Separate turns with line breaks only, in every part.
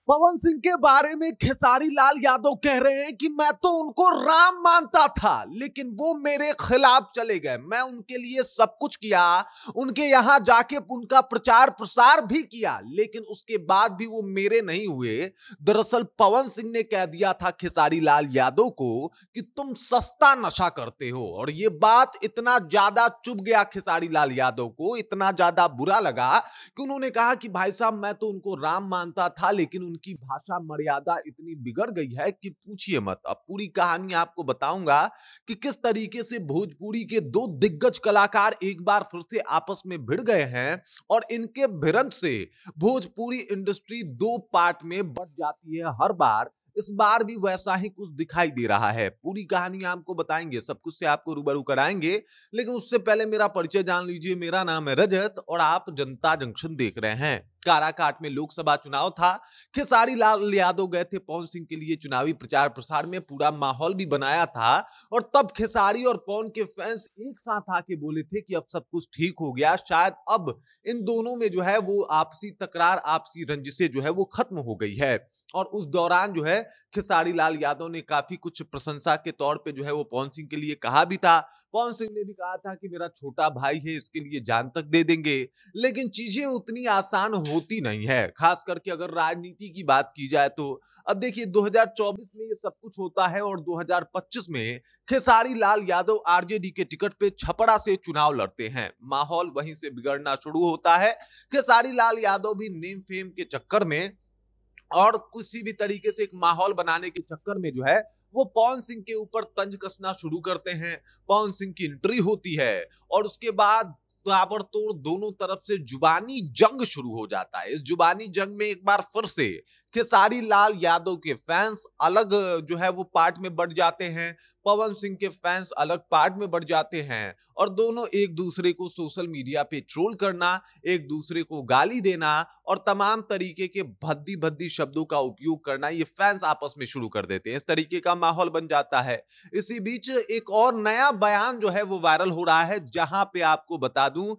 पवन सिंह के बारे में खेसारी लाल यादव कह रहे हैं कि मैं तो उनको राम मानता था, लेकिन वो मेरे खिलाफ चले गए। मैं उनके लिए सब कुछ किया, उनके यहां जाके उनका प्रचार प्रसार भी किया, लेकिन उसके बाद भी वो मेरे नहीं हुए। दरअसल पवन सिंह ने कह दिया था खेसारी लाल यादव को कि तुम सस्ता नशा करते हो, और ये बात इतना ज्यादा चुभ गया खेसारी लाल यादव को, इतना ज्यादा बुरा लगा कि उन्होंने कहा कि भाई साहब मैं तो उनको राम मानता था, लेकिन उनकी भाषा मर्यादा इतनी बिगड़ गई है कि पूछिए मत। अब पूरी कहानी आपको बताऊंगा कि किस तरीके से भोजपुरी के दो दिग्गज कलाकार एक बार फिर से आपस में भिड़ गए हैं, और इनके भिड़ंत से भोजपुरी इंडस्ट्री दो पार्ट में बट जाती है हर बार। इस बार भी वैसा ही कुछ दिखाई दे रहा है। पूरी कहानी आपको बताएंगे, सब कुछ से आपको रूबरू कराएंगे, लेकिन उससे पहले मेरा परिचय जान लीजिए। मेरा नाम है रजत और आप जनता जंक्शन देख रहे हैं। काराकाट में लोकसभा चुनाव था। खेसारी लाल यादव गए थे पवन सिंह के लिए चुनावी प्रचार प्रसार में, पूरा माहौल भी बनाया था, और तब खेसारी और पवन के फैंस एक साथ आके बोले थे कि अब सब कुछ ठीक हो गया, शायद अब इन दोनों में जो है वो आपसी तकरार, आपसी रंजिशें जो है वो खत्म हो गई है। और उस दौरान जो है खेसारी लाल यादव ने काफी कुछ प्रशंसा के तौर पे जो है वो पवन सिंह के लिए कहा भी था। पवन सिंह ने भी कहा था कि मेरा छोटा भाई है, इसके लिए जान तक दे देंगे। लेकिन चीजें उतनी आसान होती नहीं है, खास करके अगर राजनीति की बात की जाए तो। अब देखिए 2024 में ये सब कुछ होता है, और 2025 में खेसारी लाल यादव आरजेडी के टिकट पे छपरा से चुनाव लड़ते हैं। माहौल वहीं से बिगड़ना शुरू होता है। खेसारी लाल यादव भी नेम फेम के चक्कर में और किसी भी तरीके से एक माहौल बनाने के चक्कर में जो है वो पवन सिंह के ऊपर तंज कसना शुरू करते हैं। पवन सिंह की एंट्री होती है, और उसके बाद ताबड़तोड़ दोनों तरफ से जुबानी जंग शुरू हो जाता है। इस जुबानी जंग में एक बार फिर से खेसारी लाल यादव के फैंस अलग जो है वो पार्ट में बढ़ जाते हैं, पवन सिंह के फैंस अलग पार्ट में बढ़ जाते हैं, और दोनों एक दूसरे को सोशल मीडिया पे ट्रोल करना, एक दूसरे को गाली देना और तमाम तरीके के भद्दी भद्दी शब्दों का उपयोग करना, ये फैंस आपस में शुरू कर देते हैं। इस तरीके का माहौल बन जाता है। इसी बीच एक और नया बयान जो है वो वायरल हो रहा है, जहां पे आपको बता दूं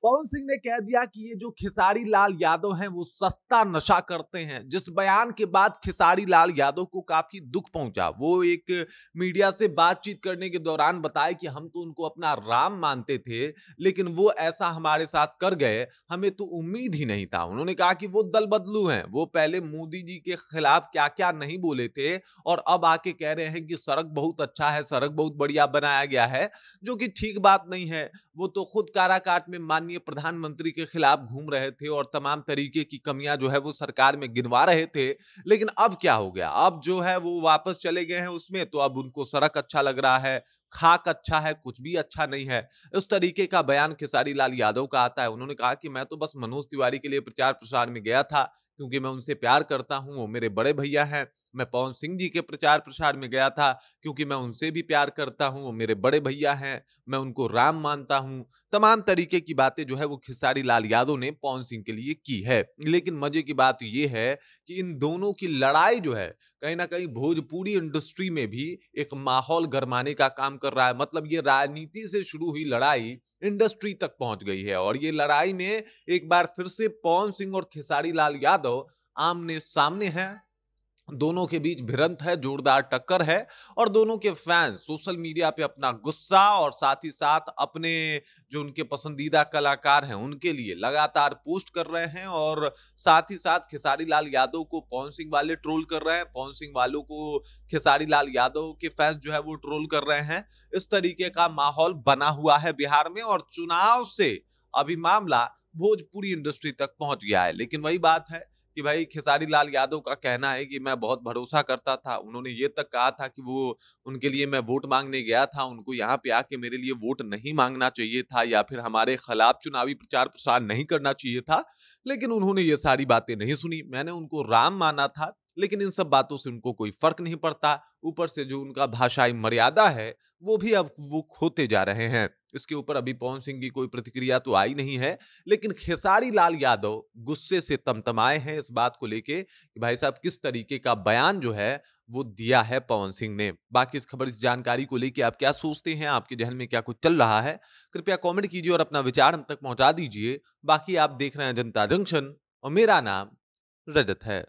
पवन सिंह ने कह दिया कि ये जो खेसारी लाल यादव हैं वो सस्ता नशा करते हैं। जिस बयान के बाद खेसारी लाल यादव को काफी दुख पहुंचा। वो एक मीडिया से बातचीत करने के दौरान बताए कि हम तो उनको अपना राम मानते थे, लेकिन वो ऐसा हमारे साथ कर गए, हमें तो उम्मीद ही नहीं था। उन्होंने कहा कि वो दल बदलू हैं, वो पहले मोदी जी के खिलाफ क्या क्या नहीं बोले थे, और अब आके कह रहे हैं कि सड़क बहुत अच्छा है, सड़क बहुत बढ़िया बनाया गया है, जो कि ठीक बात नहीं है। वो तो खुद काराकाट में माननीय प्रधानमंत्री के खिलाफ घूम रहे थे और तमाम तरीके की कमियां जो है वो सरकार में गिनवा रहे थे। लेकिन अब क्या हो गया, अब जो है वो वापस चले गए हैं उसमें, तो अब उनको सड़क अच्छा लग रहा है, खाक अच्छा है, कुछ भी अच्छा नहीं है। इस तरीके का बयान खेसारी लाल यादव का आता है। उन्होंने कहा कि मैं तो बस मनोज तिवारी के लिए प्रचार प्रसार में गया था, क्योंकि मैं उनसे प्यार करता हूं, वो मेरे बड़े भैया हैं। मैं पवन सिंह जी के प्रचार प्रसार में गया था, क्योंकि मैं उनसे भी प्यार करता हूं, वो मेरे बड़े भैया हैं, मैं उनको राम मानता हूं। तमाम तरीके की बातें जो है वो खेसारी लाल यादव ने पवन सिंह के लिए की है। लेकिन मजे की बात यह है कि इन दोनों की लड़ाई जो है कहीं ना कहीं भोजपुरी इंडस्ट्री में भी एक माहौल गरमाने का काम कर रहा है। मतलब ये राजनीति से शुरू हुई लड़ाई इंडस्ट्री तक पहुंच गई है, और ये लड़ाई में एक बार फिर से पवन सिंह और खेसारी लाल यादव आमने सामने हैं। दोनों के बीच भिड़ंत है, जोरदार टक्कर है, और दोनों के फैंस सोशल मीडिया पे अपना गुस्सा और साथ ही साथ अपने जो उनके पसंदीदा कलाकार हैं उनके लिए लगातार पोस्ट कर रहे हैं, और साथ ही साथ खेसारी लाल यादव को पवन सिंह वाले ट्रोल कर रहे हैं, पवन सिंह वालों को खेसारी लाल यादव के फैंस जो है वो ट्रोल कर रहे हैं। इस तरीके का माहौल बना हुआ है बिहार में, और चुनाव से अभी मामला भोजपुरी इंडस्ट्री तक पहुंच गया है। लेकिन वही बात है कि भाई खेसारी लाल यादव का कहना है कि मैं बहुत भरोसा करता था। उन्होंने ये तक कहा था कि वो उनके लिए मैं वोट मांगने गया था, उनको यहाँ पे आके मेरे लिए वोट नहीं मांगना चाहिए था, या फिर हमारे खिलाफ चुनावी प्रचार प्रसार नहीं करना चाहिए था। लेकिन उन्होंने ये सारी बातें नहीं सुनी। मैंने उनको राम माना था, लेकिन इन सब बातों से उनको कोई फर्क नहीं पड़ता। ऊपर से जो उनका भाषाई मर्यादा है वो भी अब वो खोते जा रहे हैं। इसके ऊपर अभी पवन सिंह की कोई प्रतिक्रिया तो आई नहीं है, लेकिन खेसारी लाल यादव गुस्से से तमतमाए हैं इस बात को लेके कि भाई साहब किस तरीके का बयान जो है वो दिया है पवन सिंह ने। बाकी इस खबर, इस जानकारी को लेके आप क्या सोचते हैं, आपके जहन में क्या कुछ चल रहा है, कृपया कमेंट कीजिए और अपना विचार हम तक पहुंचा दीजिए। बाकी आप देख रहे हैं जनता जंक्शन, और मेरा नाम रजत है।